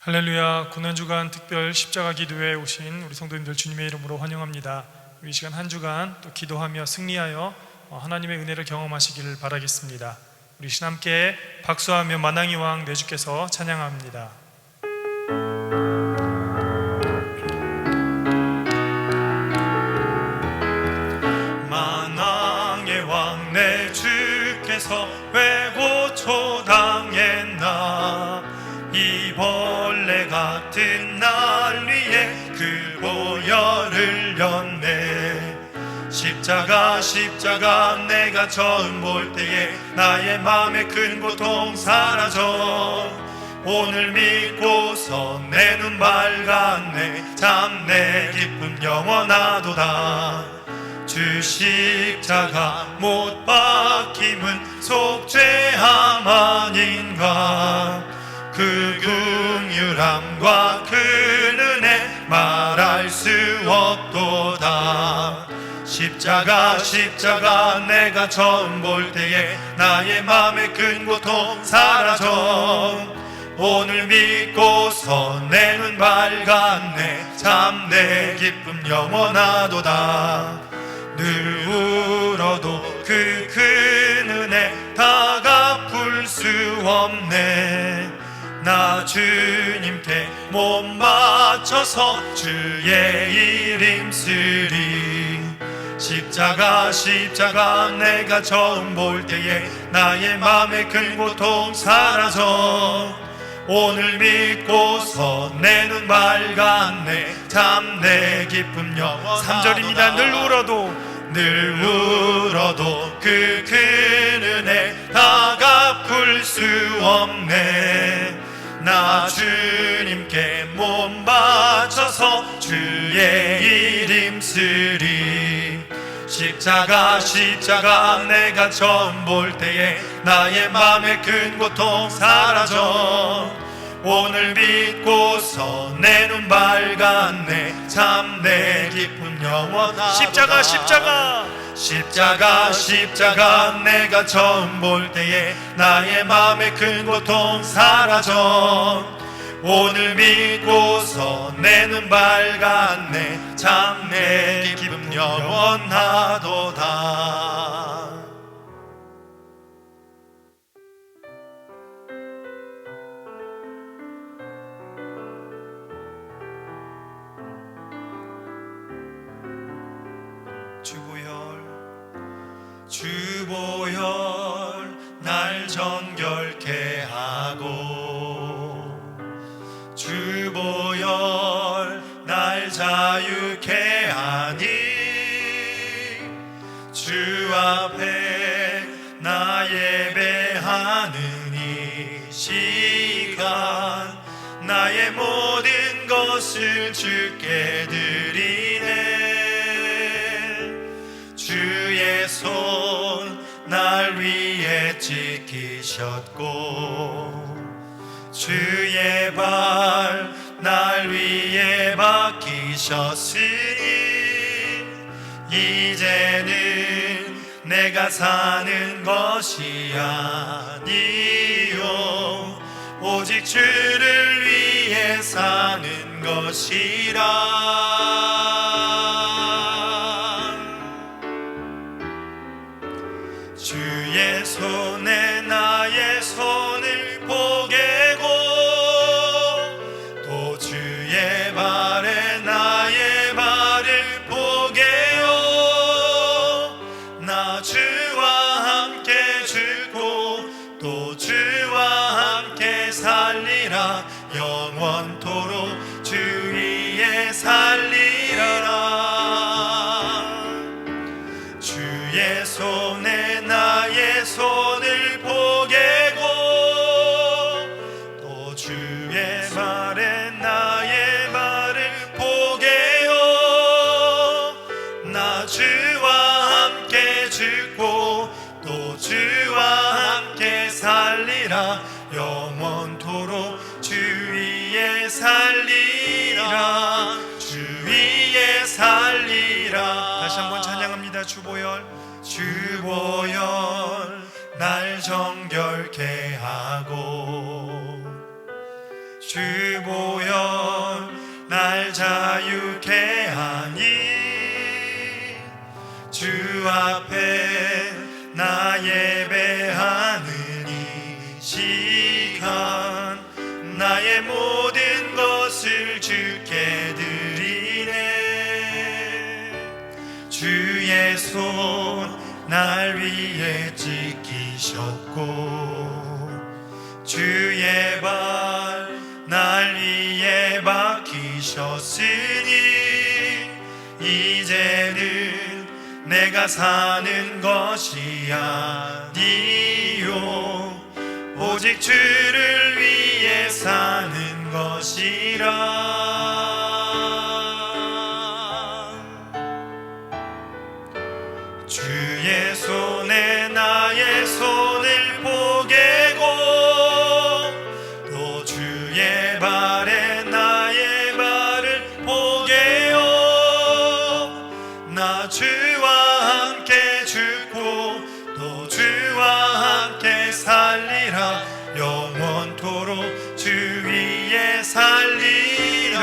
할렐루야. 고난주간 특별 십자가 기도회에 오신 우리 성도님들 주님의 이름으로 환영합니다. 이 시간 한 주간 또 기도하며 승리하여 하나님의 은혜를 경험하시기를 바라겠습니다. 우리 신함께 박수하며 만왕의 왕 내 주께서 찬양합니다. 만왕의 왕 내 주께서 왜 고초당했나. 이 벌레 같은 날 위에 그 보혈을 흘렸네. 십자가 내가 처음 볼 때에 나의 맘에 큰 고통 사라져. 오늘 믿고서 내 눈 밝았네. 참 내 기쁨 영원하도다. 주 십자가 못 박힘은 속죄함 아닌가. 그 긍휼함과 그 은혜 말할 수 없도다. 십자가 내가 처음 볼 때에 나의 맘에 큰 고통 사라져. 오늘 믿고서 내 눈 밝았네. 참 내 기쁨 영원하도다. 늘 울어도 그 큰 은혜 다 갚을 수 없네. 나 주님께 못 맞춰서 주의 일 힘쓰리. 십자가 내가 처음 볼 때에 나의 맘에 큰 고통 사라져. 오늘 믿고서 내 눈 밝았네. 참 내 기쁨 영원하도다. 3절입니다. 늘 울어도 그 큰 은혜 다 갚을 수 없네. 나 주님께 못 맞춰서 주의 일 힘쓰리. 십자가 내가 처음 볼 때에 나의 맘에 큰 고통 사라져. 오늘 믿고서 내 눈 밝았네. 참 내 기쁨 영원하도다. 십자가 내가 처음 볼 때에 나의 맘에 큰 고통 사라져. 오늘 믿고서 내 눈 밝았네. 참 내 기쁨 영원하도다. 주보혈 날 정결케 하고, 주보혈 날 자유케 하니. 주 앞에 나 예배하는 이 시간 나의 모든 것을 주께 드리네. 주의 손 날 위에 지키셨고, 주의 발 날 위에 박히셨으니. 이제는 내가 사는 것이 아니요 오직 주를 위해 사는 것이라. 주의 손에 나의 손을 포개고, 또 주의 발에 나의 발을 포개요. 나 주와 함께 죽고 또 주와 함께 살리라. 영원토록 주 위에 살리라. 주의 손에 나의 손을 포개고, 또 주의 발에 나의 발을 포개요. 나 주와 함께 죽고 또 주와 함께 살리라. 영원토록 주 위에 살리라. 주 위에 살리라. 다시 한번 찬양합니다. 주보혈 날 정결케 하고, 주 보혈 날 자유케 하니 주 앞에 나 예배하는 이 시간 나의 모든 것을 주께 드리네. 주의 손 날 위에 찢기셨고 주의 발 날 위에 박히셨으니 이제는 내가 사는 것이 아니요 오직 주를 위해 사는 것이라. 주의 손에 나의 손을 포개고 또 주의 발에 나의 발을 포개요. 나 주와 함께 죽고 또 주와 함께 살리라. 영원토록 주 위에 살리라.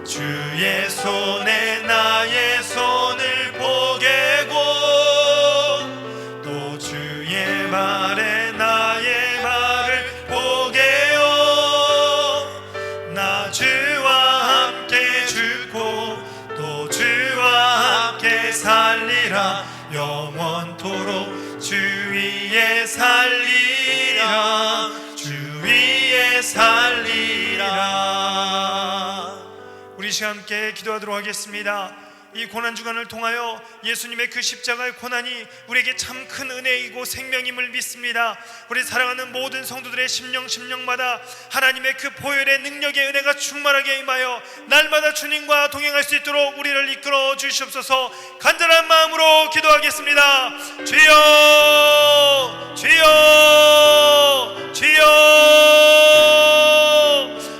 주의 손에 나의 손을 포개고 또 주의 발에 나의 발을 포개요. 나 주와 함께 죽고 또 주와 함께 살리라. 영원토록 주 위에 살리라. 주 위에 살리라. 우리 시간 함께 기도하도록 하겠습니다. 이 고난주간을 통하여 예수님의 그 십자가의 고난이 우리에게 참 큰 은혜이고 생명임을 믿습니다. 우리 사랑하는 모든 성도들의 심령마다 하나님의 그 보혈의 능력의 은혜가 충만하게 임하여 날마다 주님과 동행할 수 있도록 우리를 이끌어 주시옵소서. 간절한 마음으로 기도하겠습니다. 주여 주여 주여.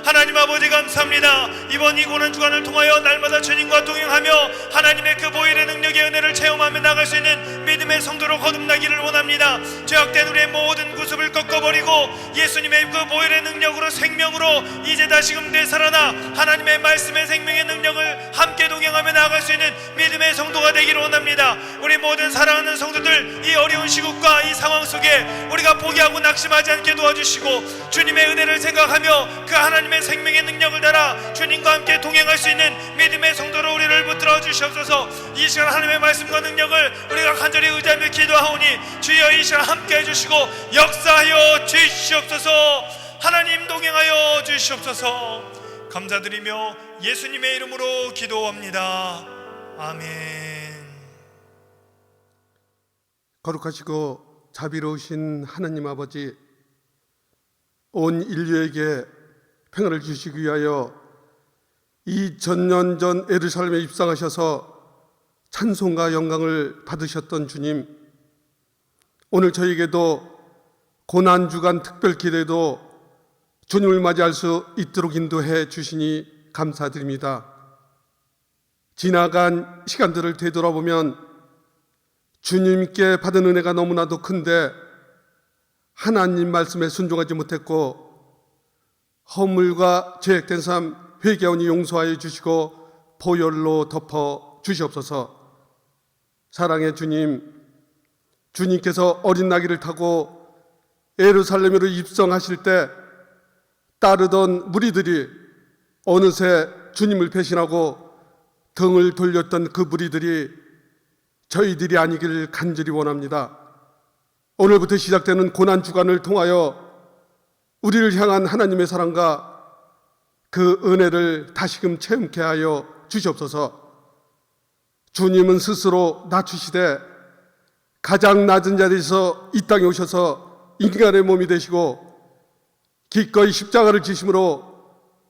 하나님 아버지 감사합니다. 이번 이 고난주간을 통하여 날마다 주님과 동행하며 하나님의 그 보혈의 능력의 은혜를 체험하며 나갈 수 있는 믿음의 성도로 거듭나기를 원합니다. 죄악된 우리의 모든 구습을 꺾어버리고 예수님의 그 보혈의 능력으로 생명으로 이제 다시금 되살아나 하나님의 말씀의 생명의 능력을 함께 동행하며 나아갈 수 있는 믿음의 성도가 되기를 원합니다. 우리 모든 사랑하는 성도들 이 어려운 시국과 이 상황 속에 우리가 포기하고 낙심하지 않게 도와주시고 주님의 은혜를 생각하며 그 하나님의 생명의 능력을 따라 주님과 함께 동행할 수 있는 믿음의 성도로 우리를 붙들어 주시옵소서. 이 시간 하나님의 말씀과 능력을 우리가 간절히 의지하며 기도하오니 주여 이 시간 함께 해주시고 역사하여 주시옵소서. 하나님 동행하여 주시옵소서. 감사드리며 예수님의 이름으로 기도합니다. 아멘. 거룩하시고 자비로우신 하나님 아버지, 온 인류에게 평안을 주시기 위하여 2000년 전 예루살렘에 입성하셔서 찬송과 영광을 받으셨던 주님, 오늘 저에게도 고난주간 특별 기대도 주님을 맞이할 수 있도록 인도해 주시니 감사드립니다. 지나간 시간들을 되돌아보면 주님께 받은 은혜가 너무나도 큰데 하나님 말씀에 순종하지 못했고 허물과 죄악된 삶 회개하오니 용서하여 주시고 보혈로 덮어 주시옵소서. 사랑의 주님, 주님께서 어린 나귀를 타고 예루살렘으로 입성하실 때 따르던 무리들이 어느새 주님을 배신하고 등을 돌렸던 그 무리들이 저희들이 아니기를 간절히 원합니다. 오늘부터 시작되는 고난주간을 통하여 우리를 향한 하나님의 사랑과 그 은혜를 다시금 체험케 하여 주시옵소서. 주님은 스스로 낮추시되 가장 낮은 자리에서 이 땅에 오셔서 인간의 몸이 되시고 기꺼이 십자가를 지심으로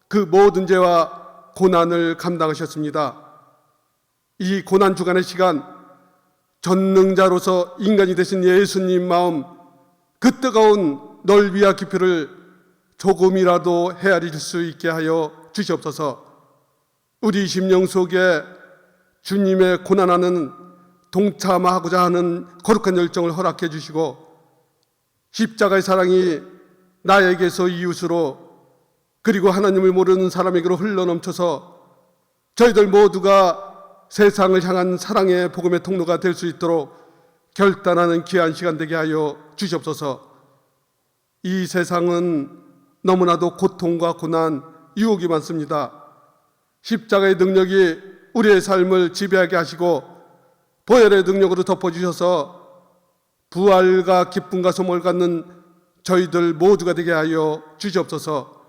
그 모든 죄와 고난을 감당하셨습니다. 이 고난주간의 시간, 전능자로서 인간이 되신 예수님 마음, 그 뜨거운 넓이와 깊이를 조금이라도 헤아릴 수 있게 하여 주시옵소서. 우리 심령 속에 주님의 고난하는 동참하고자 하는 거룩한 열정을 허락해 주시고 십자가의 사랑이 나에게서 이웃으로 그리고 하나님을 모르는 사람에게로 흘러넘쳐서 저희들 모두가 세상을 향한 사랑의 복음의 통로가 될 수 있도록 결단하는 귀한 시간 되게 하여 주시옵소서. 이 세상은 너무나도 고통과 고난, 유혹이 많습니다. 십자가의 능력이 우리의 삶을 지배하게 하시고 보혈의 능력으로 덮어주셔서 부활과 기쁨과 소망을 갖는 저희들 모두가 되게 하여 주시옵소서.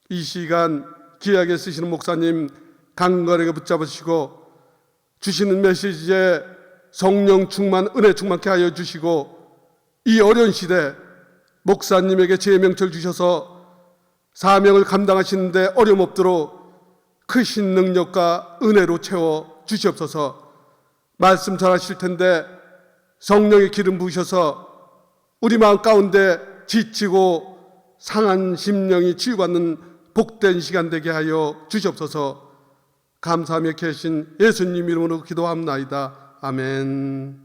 이 시간 귀하게 쓰시는 목사님 강건하게 붙잡으시고 주시는 메시지에 성령 충만, 은혜 충만케 하여 주시고 이 어려운 시대 목사님에게 지혜 명철 주셔서 사명을 감당하시는데 어려움 없도록 크신 능력과 은혜로 채워 주시옵소서. 말씀 전하실 텐데 성령의 기름 부으셔서 우리 마음 가운데 지치고 상한 심령이 치유받는 복된 시간 되게 하여 주시옵소서. 감사하며 계신 예수님 이름으로 기도합나이다. 아멘.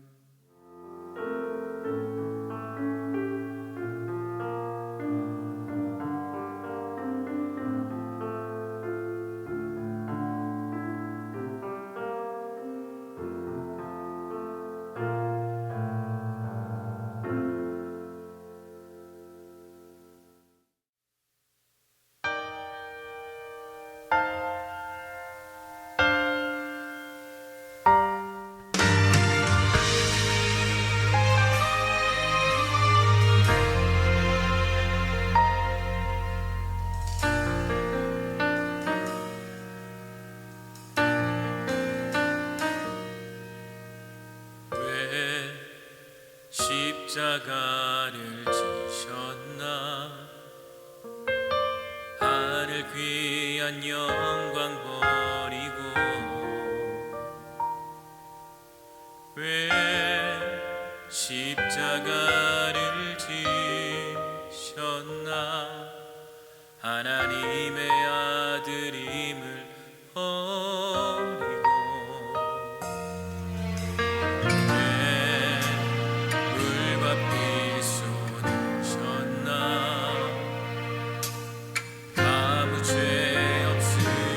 십자가를 지셨나 하늘 귀한 영광 버리고 왜 십자가를 지셨나 하나님의 아들임을 버리고 아무 죄 없으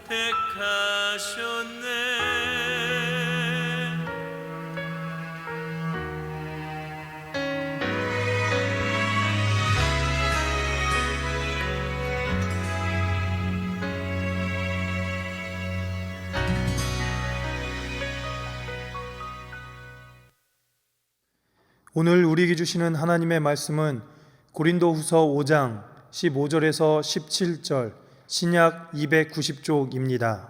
택하셨네. 오늘 우리에게 주시는 하나님의 말씀은 고린도후서 5장 15절에서 17절 신약 290쪽입니다.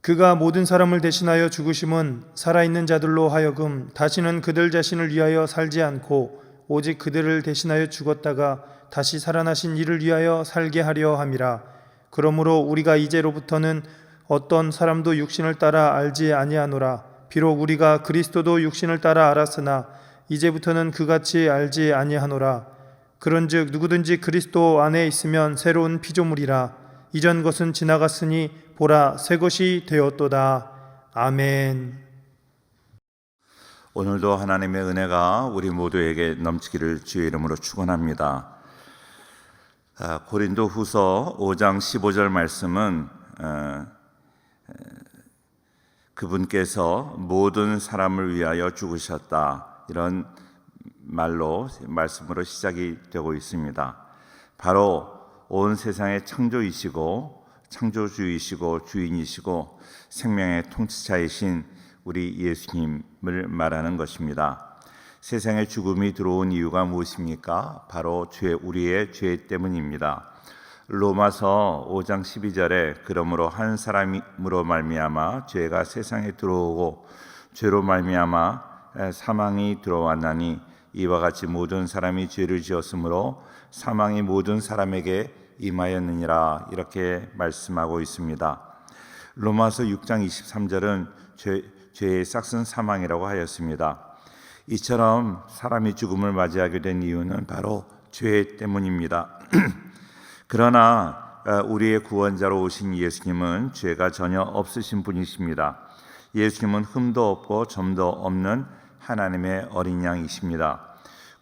그가 모든 사람을 대신하여 죽으심은 살아있는 자들로 하여금 다시는 그들 자신을 위하여 살지 않고 오직 그들을 대신하여 죽었다가 다시 살아나신 이를 위하여 살게 하려 함이라. 그러므로 우리가 이제로부터는 어떤 사람도 육신을 따라 알지 아니하노라. 비록 우리가 그리스도도 육신을 따라 알았으나 이제부터는 그같이 알지 아니하노라. 그런즉 누구든지 그리스도 안에 있으면 새로운 피조물이라. 이전 것은 지나갔으니 보라 새 것이 되었도다. 아멘. 오늘도 하나님의 은혜가 우리 모두에게 넘치기를 주의 이름으로 축원합니다. 고린도후서 5장 15절 말씀은 그분께서 모든 사람을 위하여 죽으셨다, 이런 말씀으로 시작이 되고 있습니다. 바로 온 세상의 창조주이시고 주인이시고 생명의 통치자이신 우리 예수님을 말하는 것입니다. 세상에 죽음이 들어온 이유가 무엇입니까? 바로 우리의 죄 때문입니다. 로마서 5장 12절에 그러므로 한 사람으로 말미암아 죄가 세상에 들어오고 죄로 말미암아 사망이 들어왔나니 이와 같이 모든 사람이 죄를 지었으므로 사망이 모든 사람에게 임하였느니라, 이렇게 말씀하고 있습니다. 로마서 6장 23절은 죄의 싹은 사망이라고 하였습니다. 이처럼 사람이 죽음을 맞이하게 된 이유는 바로 죄 때문입니다. 그러나 우리의 구원자로 오신 예수님은 죄가 전혀 없으신 분이십니다. 예수님은 흠도 없고 점도 없는 하나님의 어린 양이십니다.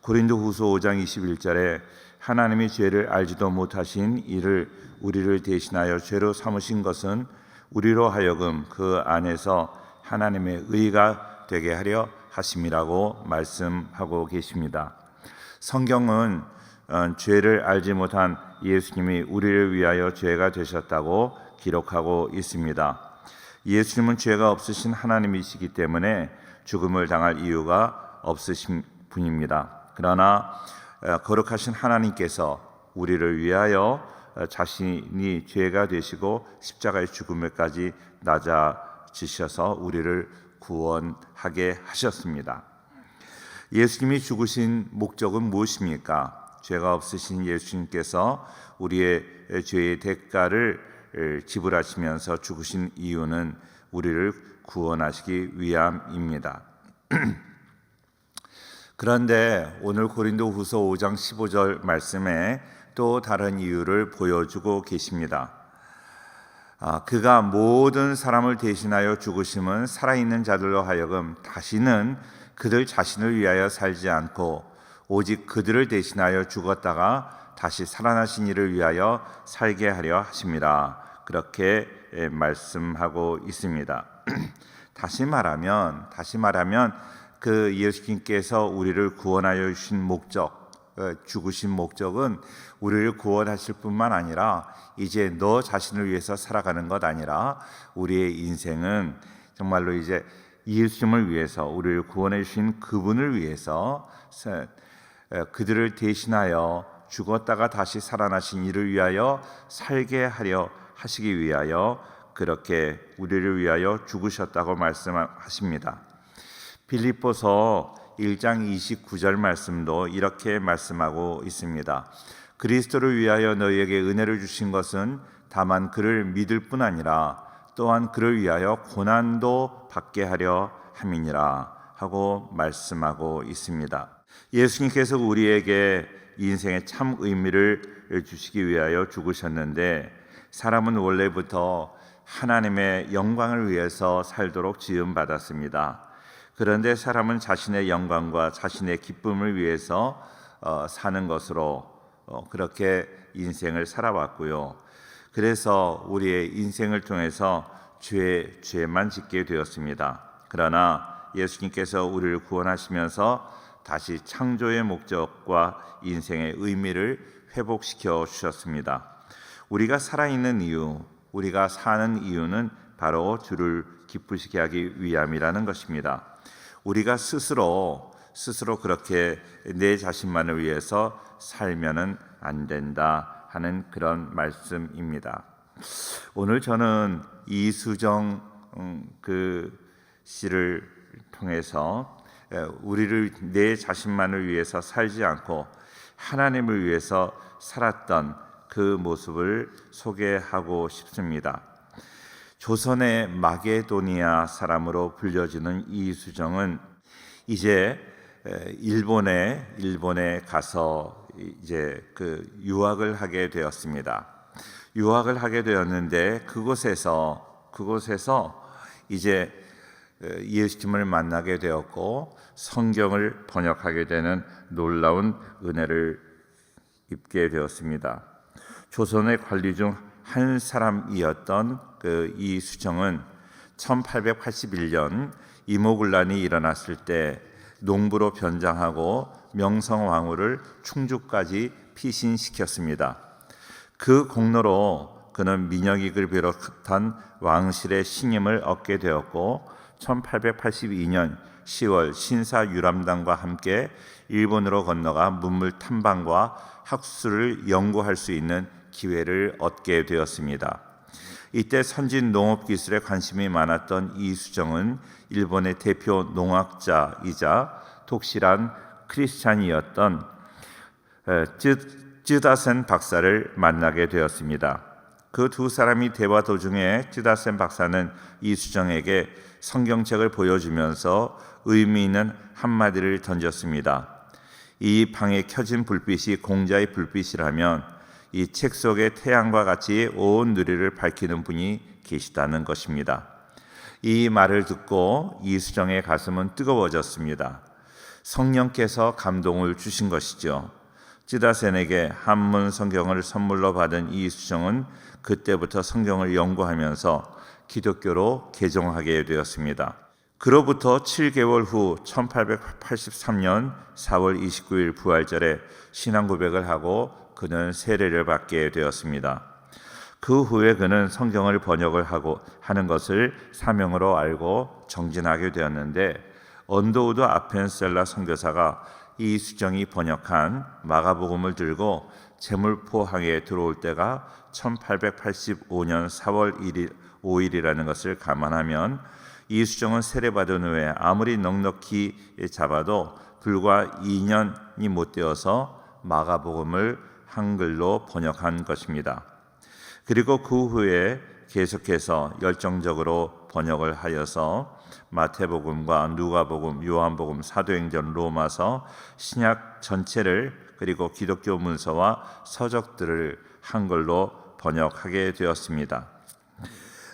고린도후서 5장 21절에 하나님이 죄를 알지도 못하신 이를 우리를 대신하여 죄로 삼으신 것은 우리로 하여금 그 안에서 하나님의 의가 되게 하려 하심이라고 말씀하고 계십니다. 성경은 죄를 알지 못한 예수님이 우리를 위하여 죄가 되셨다고 기록하고 있습니다. 예수님은 죄가 없으신 하나님이시기 때문에 죽음을 당할 이유가 없으신 분입니다. 그러나 거룩하신 하나님께서 우리를 위하여 자신이 죄가 되시고 십자가의 죽음에까지 낮아지셔서 우리를 구원하게 하셨습니다. 예수님이 죽으신 목적은 무엇입니까? 죄가 없으신 예수님께서 우리의 죄의 대가를 지불하시면서 죽으신 이유는 우리를 구원하시기 위함입니다. 그런데 오늘 고린도후서 5장 15절 말씀에 또 다른 이유를 보여주고 계십니다. 그가 모든 사람을 대신하여 죽으심은 살아있는 자들로 하여금 다시는 그들 자신을 위하여 살지 않고 오직 그들을 대신하여 죽었다가 다시 살아나신 이를 위하여 살게 하려 하심이라, 그렇게 말씀하고 있습니다. 다시 말하면 그 예수님께서 우리를 구원하여 주신 목적, 죽으신 목적은 우리를 구원하실 뿐만 아니라 이제 너 자신을 위해서 살아가는 것 아니라 우리의 인생은 정말로 이제 예수님을 위해서, 우리를 구원해 주신 그분을 위해서, 그들을 대신하여 죽었다가 다시 살아나신 이를 위하여 살게 하려 하시기 위하여 그렇게 우리를 위하여 죽으셨다고 말씀하십니다. 빌립보서 1장 29절 말씀도 이렇게 말씀하고 있습니다. 그리스도를 위하여 너희에게 은혜를 주신 것은 다만 그를 믿을 뿐 아니라 또한 그를 위하여 고난도 받게 하려 함이니라 하고 말씀하고 있습니다. 예수님께서 우리에게 인생의 참 의미를 주시기 위하여 죽으셨는데, 사람은 원래부터 하나님의 영광을 위해서 살도록 지음받았습니다. 그런데 사람은 자신의 영광과 자신의 기쁨을 위해서 사는 것으로 그렇게 인생을 살아왔고요. 그래서 우리의 인생을 통해서 죄만 짓게 되었습니다. 그러나 예수님께서 우리를 구원하시면서 다시 창조의 목적과 인생의 의미를 회복시켜 주셨습니다. 우리가 살아있는 이유, 우리가 사는 이유는 바로 주를 기쁘시게 하기 위함이라는 것입니다. 우리가 스스로 그렇게 내 자신만을 위해서 살면은 안 된다 하는 그런 말씀입니다. 오늘 저는 이수정 씨를 통해서 우리를 내 자신만을 위해서 살지 않고 하나님을 위해서 살았던 그 모습을 소개하고 싶습니다. 조선의 마게도니아 사람으로 불려지는 이수정은 이제 일본에 가서 이제 유학을 하게 되었습니다. 유학을 하게 되었는데 그곳에서 이제 예수님을 만나게 되었고 성경을 번역하게 되는 놀라운 은혜를 입게 되었습니다. 조선의 관리 중 한 사람이었던 이수정은 1881년 이모군란이 일어났을 때 농부로 변장하고 명성황후를 충주까지 피신시켰습니다. 그 공로로 그는 민영익을 비롯한 왕실의 신임을 얻게 되었고 1882년 10월 신사유람단과 함께 일본으로 건너가 문물 탐방과 학술을 연구할 수 있는 기회를 얻게 되었습니다. 이때 선진 농업 기술에 관심이 많았던 이수정은 일본의 대표 농학자이자 독실한 크리스찬이었던 쯔다센 박사를 만나게 되었습니다. 그 두 사람이 대화 도중에 쯔다센 박사는 이수정에게 성경책을 보여주면서 의미 있는 한마디를 던졌습니다. 이 방에 켜진 불빛이 공자의 불빛이라면 이 책 속에 태양과 같이 온 누리를 밝히는 분이 계시다는 것입니다. 이 말을 듣고 이수정의 가슴은 뜨거워졌습니다. 성령께서 감동을 주신 것이죠. 쯔다센에게 한문 성경을 선물로 받은 이수정은 그때부터 성경을 연구하면서 기독교로 개종하게 되었습니다. 그로부터 7개월 후 1883년 4월 29일 부활절에 신앙 고백을 하고 그는 세례를 받게 되었습니다. 그 후에 그는 성경을 번역을 하는 것을 사명으로 알고 정진하게 되었는데 언더우드 아펜셀라 선교사가 이수정이 번역한 마가복음을 들고 제물포항에 들어올 때가 1885년 4월 5일이라는 것을 감안하면 이수정은 세례받은 후에 아무리 넉넉히 잡아도 불과 2년이 못 되어서 마가복음을 한글로 번역한 것입니다. 그리고 그 후에 계속해서 열정적으로 번역을 하여서 마태복음과 누가복음, 요한복음, 사도행전, 로마서, 신약 전체를 그리고 기독교 문서와 서적들을 한글로 번역하게 되었습니다.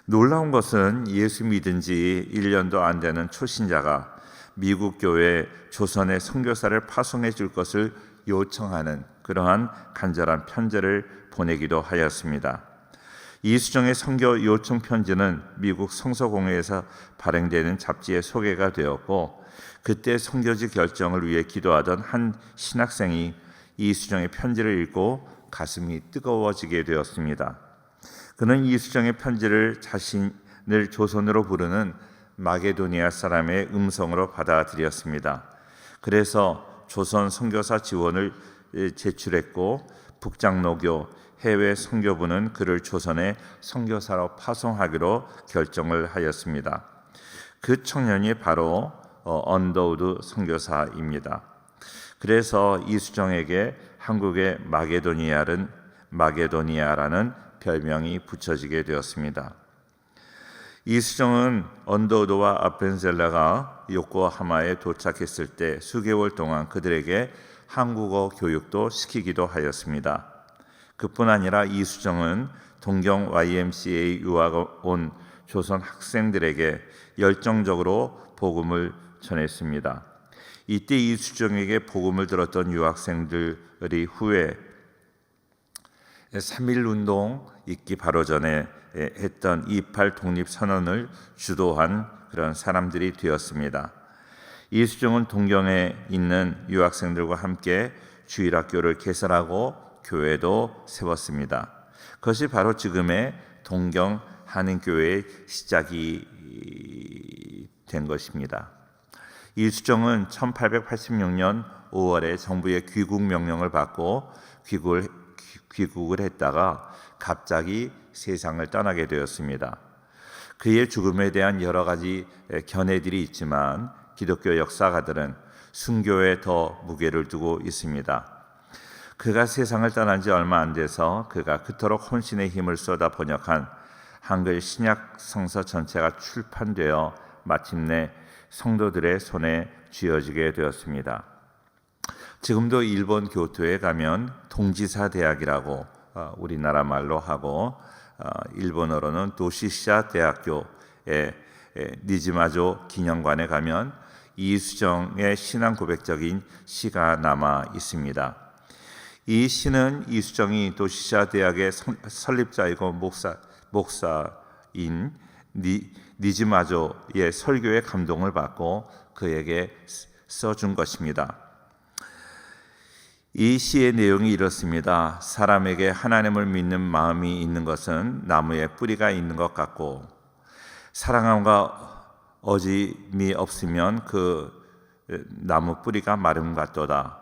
놀라운 것은 예수 믿은 지 1년도 안 되는 초신자가 미국 교회 조선의 선교사를 파송해 줄 것을 요청하는 그러한 간절한 편지를 보내기도 하였습니다. 이수정의 선교 요청 편지는 미국 성서공회에서 발행되는 잡지에 소개가 되었고 그때 선교지 결정을 위해 기도하던 한 신학생이 이수정의 편지를 읽고 가슴이 뜨거워지게 되었습니다. 그는 이수정의 편지를 자신을 조선으로 부르는 마게도니아 사람의 음성으로 받아들였습니다. 그래서 조선 선교사 지원을 제출했고 북장로교 해외 선교부는 그를 조선의 선교사로 파송하기로 결정을 하였습니다. 그 청년이 바로 언더우드 선교사입니다. 그래서 이수정에게 한국의 마게도니아라는 별명이 붙여지게 되었습니다. 이수정은 언더우드와 아펜셀라가 요코하마에 도착했을 때 수개월 동안 그들에게 한국어 교육도 시키기도 하였습니다. 그뿐 아니라 이수정은 동경 YMCA 유학 온 조선 학생들에게 열정적으로 복음을 전했습니다. 이때 이수정에게 복음을 들었던 유학생들이 후에 3.1 운동 있기 바로 전에 했던 2.8 독립선언을 주도한 그런 사람들이 되었습니다. 이수정은 동경에 있는 유학생들과 함께 주일학교를 개설하고 교회도 세웠습니다. 그것이 바로 지금의 동경 한인교회의 시작이 된 것입니다. 이수정은 1886년 5월에 정부의 귀국 명령을 받고 귀국을 했다가 갑자기 세상을 떠나게 되었습니다. 그의 죽음에 대한 여러 가지 견해들이 있지만 기독교 역사가들은 순교에 더 무게를 두고 있습니다. 그가 세상을 떠난 지 얼마 안 돼서 그가 그토록 혼신의 힘을 쏟아 번역한 한글 신약 성서 전체가 출판되어 마침내 성도들의 손에 쥐어지게 되었습니다. 지금도 일본 교토에 가면 동지사 대학이라고 우리나라 말로 하고 일본어로는 도시샤 대학교의 니지마조 기념관에 가면 이수정의 신앙 고백적인 시가 남아 있습니다. 이 시는 이수정이 도시샤 대학의 설립자이고 목사인 니지마조의 설교에 감동을 받고 그에게 써준 것입니다. 이 시의 내용이 이렇습니다. 사람에게 하나님을 믿는 마음이 있는 것은 나무에 뿌리가 있는 것 같고 사랑함과 어짐이 없으면 그 나무 뿌리가 마름 같도다.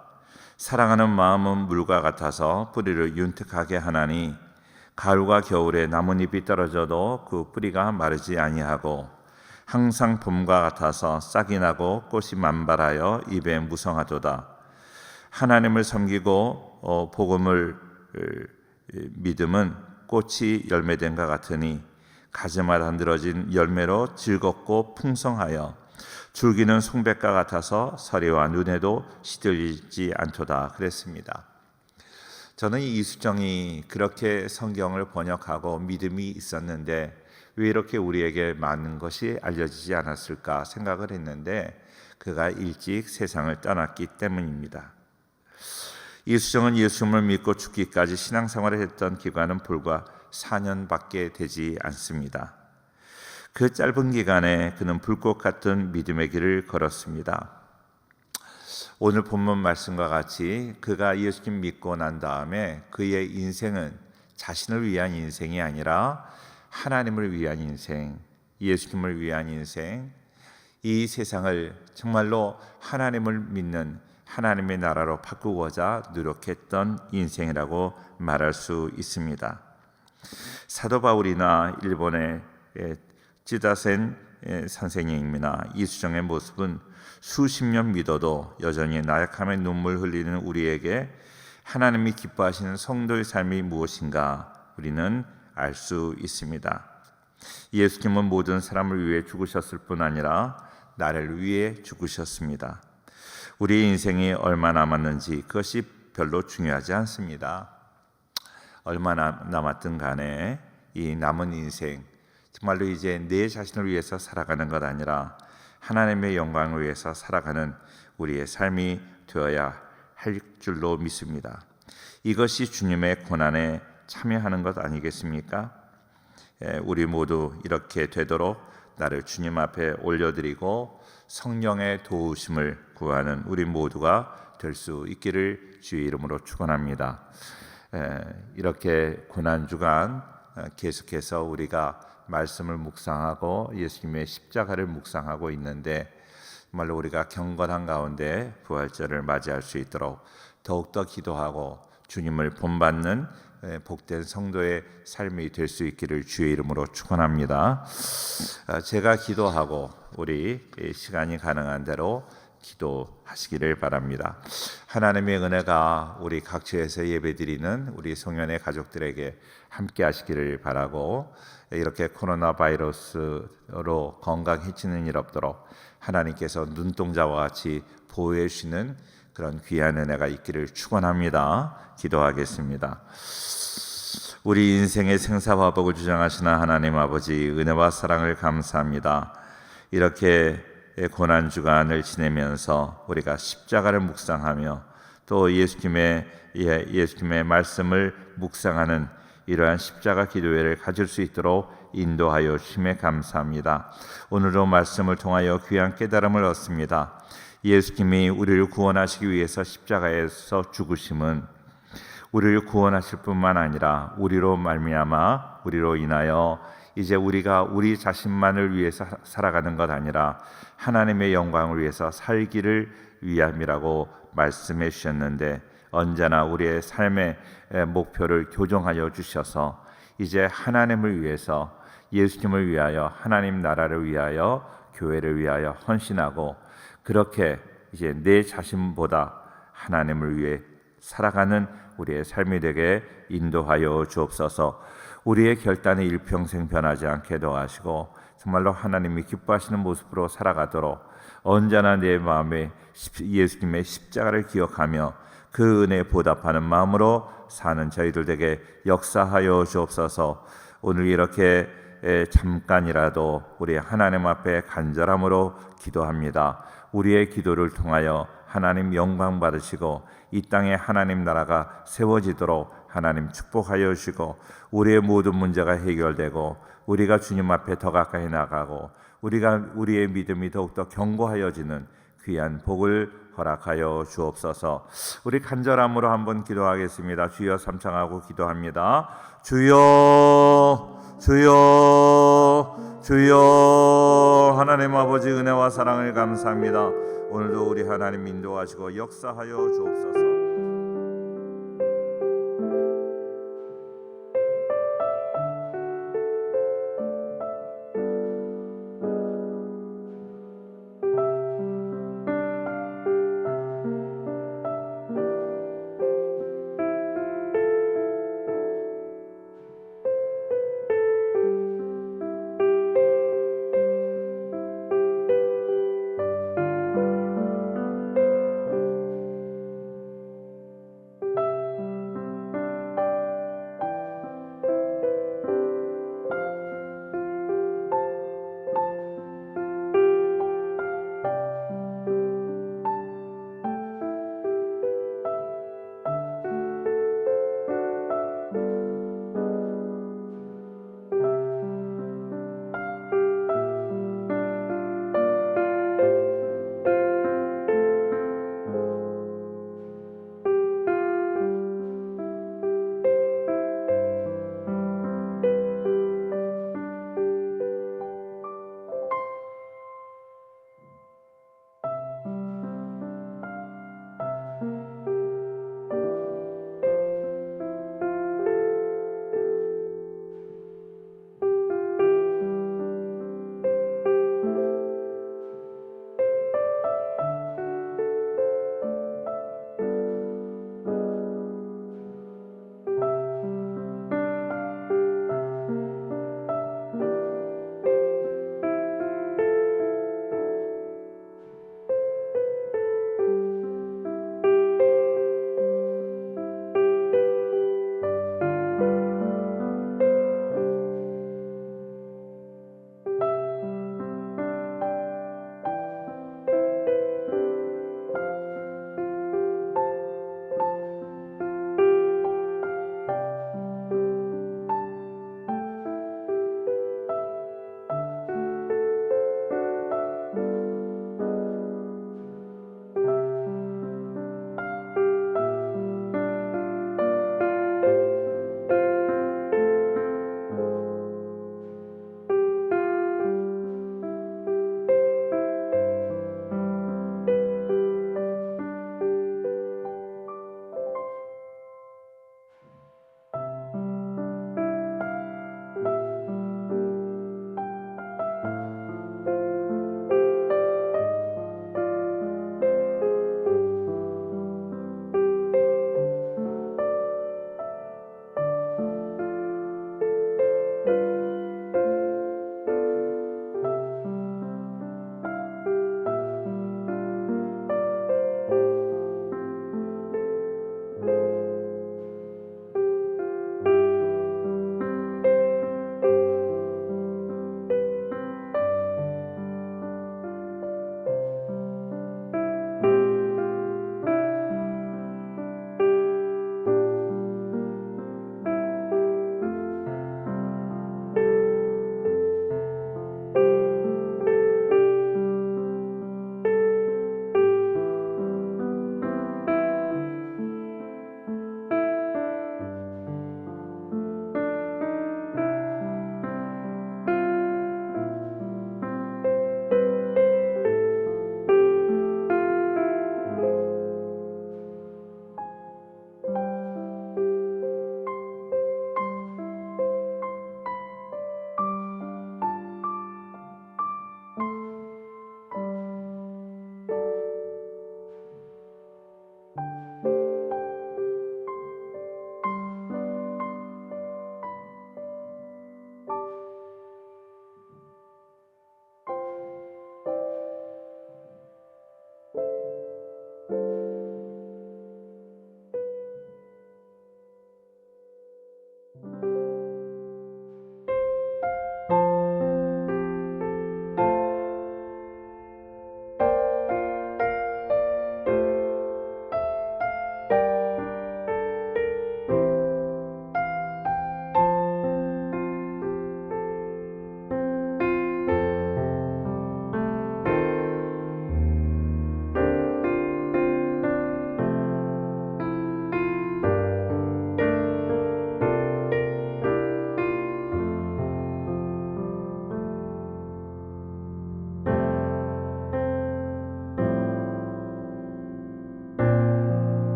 사랑하는 마음은 물과 같아서 뿌리를 윤택하게 하나니 가을과 겨울에 나뭇잎이 떨어져도 그 뿌리가 마르지 아니하고 항상 봄과 같아서 싹이 나고 꽃이 만발하여 입에 무성하도다. 하나님을 섬기고 복음을 믿음은 꽃이 열매된과 같으니 가지마다 늘어진 열매로 즐겁고 풍성하여 줄기는 송백과 같아서 서리와 눈에도 시들리지 않도다 그랬습니다. 저는 이수정이 그렇게 성경을 번역하고 믿음이 있었는데 왜 이렇게 우리에게 많은 것이 알려지지 않았을까 생각을 했는데 그가 일찍 세상을 떠났기 때문입니다. 이수정은 예수님을 믿고 죽기까지 신앙생활을 했던 기간은 불과 4년밖에 되지 않습니다. 그 짧은 기간에 그는 불꽃 같은 믿음의 길을 걸었습니다. 오늘 본문 말씀과 같이 그가 예수님 믿고 난 다음에 그의 인생은 자신을 위한 인생이 아니라 하나님을 위한 인생, 예수님을 위한 인생, 이 세상을 정말로 하나님을 믿는 하나님의 나라로 바꾸고자 노력했던 인생이라고 말할 수 있습니다. 사도 바울이나 일본의 찌다센 선생님이나 이수정의 모습은 수십 년 믿어도 여전히 나약함에 눈물 흘리는 우리에게 하나님이 기뻐하시는 성도의 삶이 무엇인가 우리는 알 수 있습니다. 예수님은 모든 사람을 위해 죽으셨을 뿐 아니라 나를 위해 죽으셨습니다. 우리의 인생이 얼마 남았는지 그것이 별로 중요하지 않습니다. 얼마나 남았든 간에 이 남은 인생 정말로 이제 내 자신을 위해서 살아가는 것 아니라 하나님의 영광을 위해서 살아가는 우리의 삶이 되어야 할 줄로 믿습니다. 이것이 주님의 고난에 참여하는 것 아니겠습니까? 우리 모두 이렇게 되도록 나를 주님 앞에 올려드리고 성령의 도우심을 구하는 우리 모두가 될 수 있기를 주의 이름으로 축원합니다. 이렇게 고난주간 계속해서 우리가 말씀을 묵상하고 예수님의 십자가를 묵상하고 있는데 정말로 우리가 경건한 가운데 부활절을 맞이할 수 있도록 더욱더 기도하고 주님을 본받는 복된 성도의 삶이 될 수 있기를 주의 이름으로 축원합니다. 제가 기도하고 우리 시간이 가능한 대로 기도하시기를 바랍니다. 하나님의 은혜가 우리 각처에서 예배드리는 우리 송년회 가족들에게 함께 하시기를 바라고 이렇게 코로나 바이러스로 건강해지는 일 없도록 하나님께서 눈동자와 같이 보호해 주시는 그런 귀한 은혜가 있기를 축원합니다. 기도하겠습니다. 우리 인생의 생사화복을 주장하시는 하나님 아버지 은혜와 사랑을 감사합니다. 이렇게 고난주간을 지내면서 우리가 십자가를 묵상하며 또 예수님의 말씀을 묵상하는 이러한 십자가 기도회를 가질 수 있도록 인도하여 주심에 감사합니다. 오늘도 말씀을 통하여 귀한 깨달음을 얻습니다. 예수님이 우리를 구원하시기 위해서 십자가에서 죽으심은 우리를 구원하실 뿐만 아니라 우리로 말미암아 우리로 인하여 이제 우리가 우리 자신만을 위해서 살아가는 것 아니라 하나님의 영광을 위해서 살기를 위함이라고 말씀해 주셨는데, 언제나 우리의 삶의 목표를 교정하여 주셔서 이제 하나님을 위해서, 예수님을 위하여, 하나님 나라를 위하여, 교회를 위하여 헌신하고, 그렇게 이제 내 자신보다 하나님을 위해 살아가는 우리의 삶이 되게 인도하여 주옵소서. 우리의 결단이 일평생 변하지 않게 도와주시고 정말로 하나님이 기뻐하시는 모습으로 살아가도록 언제나 내 마음에 예수님의 십자가를 기억하며 그 은혜에 보답하는 마음으로 사는 저희들 되게 역사하여 주옵소서. 오늘 이렇게 잠깐이라도 우리 하나님 앞에 간절함으로 기도합니다. 우리의 기도를 통하여 하나님 영광 받으시고 이 땅에 하나님 나라가 세워지도록 하나님 축복하여 주시고, 우리의 모든 문제가 해결되고 우리가 주님 앞에 더 가까이 나가고 우리의 믿음이 더욱더 견고하여지는 귀한 복을 허락하여 주옵소서. 우리 간절함으로 한번 기도하겠습니다. 주여 삼창하고 기도합니다. 주여, 주여, 주여. 하나님 아버지 은혜와 사랑을 감사합니다. 오늘도 우리 하나님 인도하시고 역사하여 주옵소서.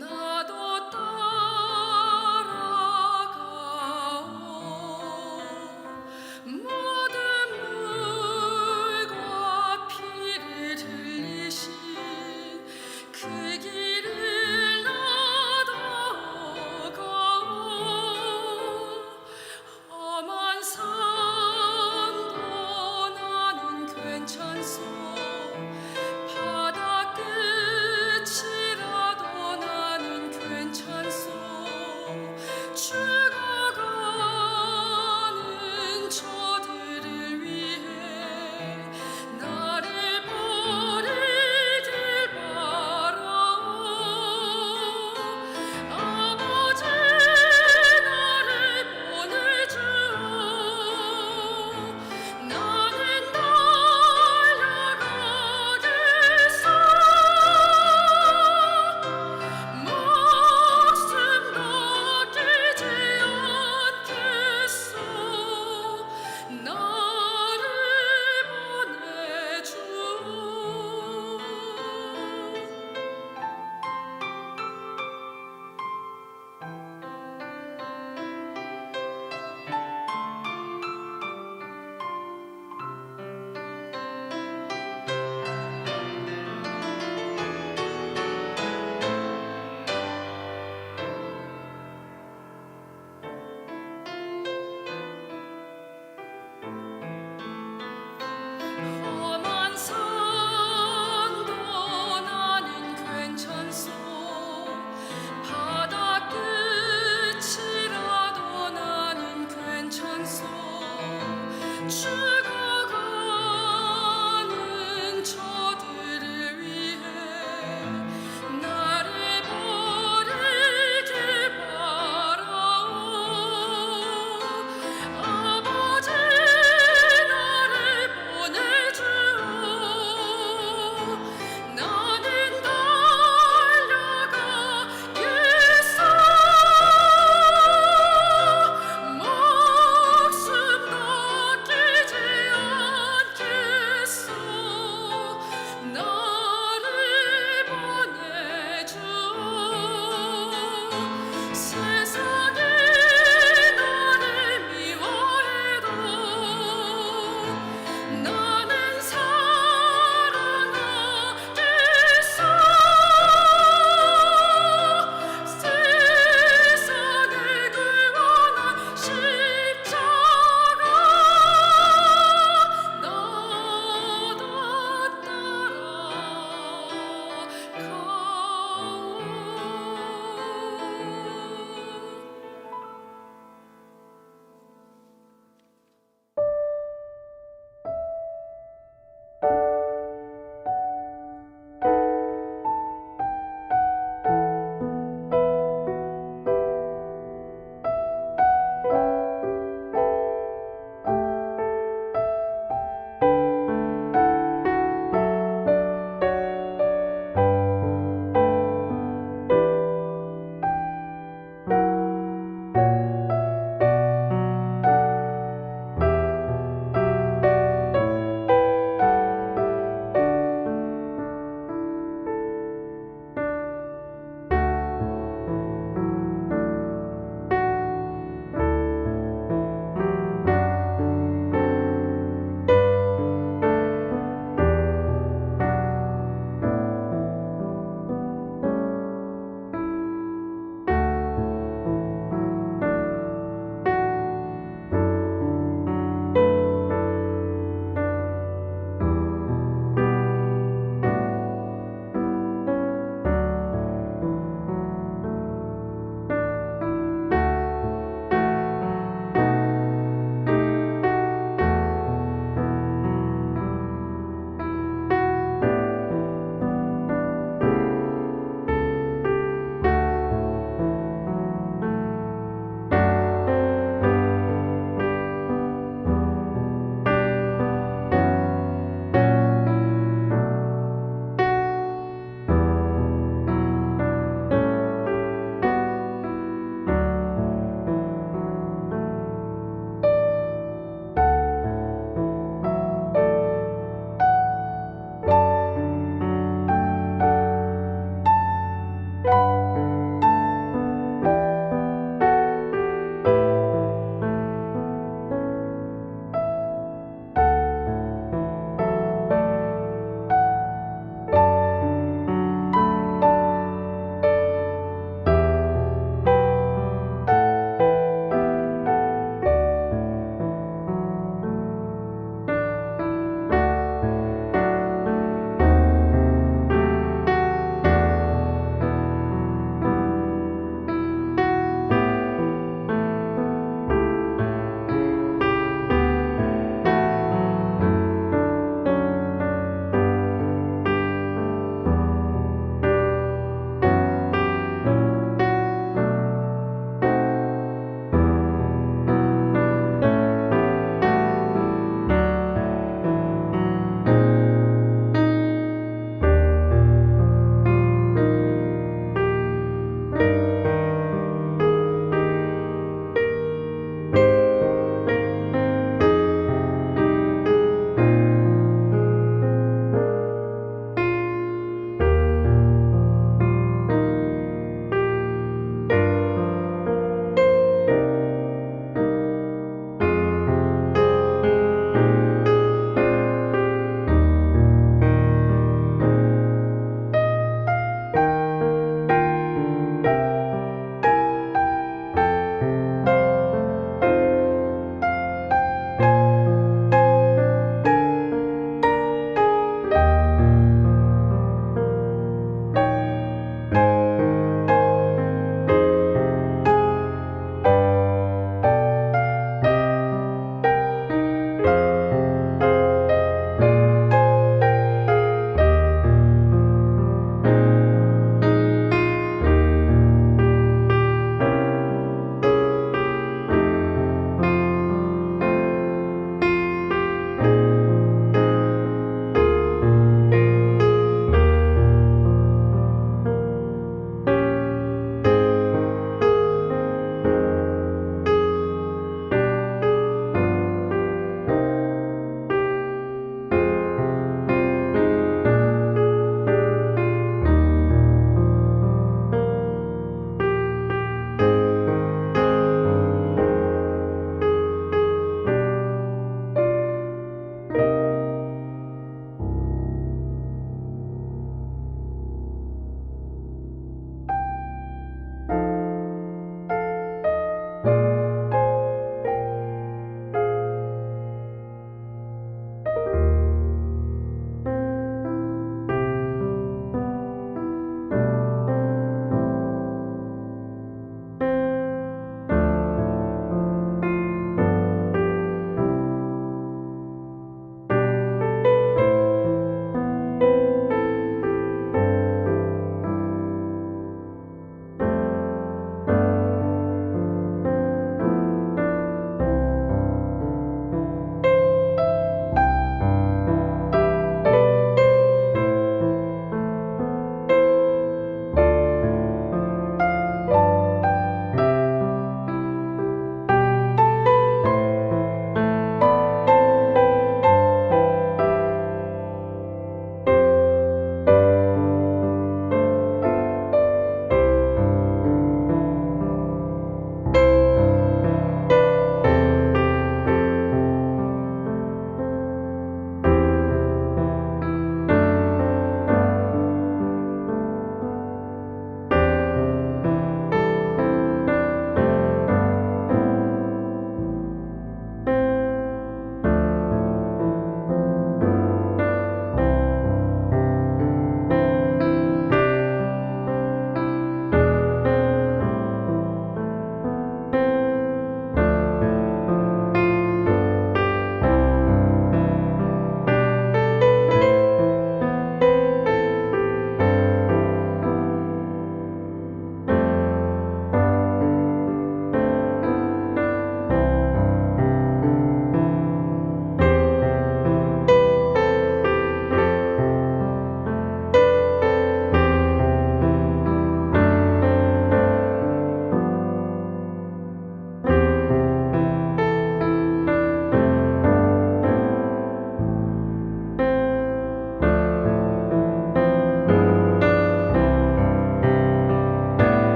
너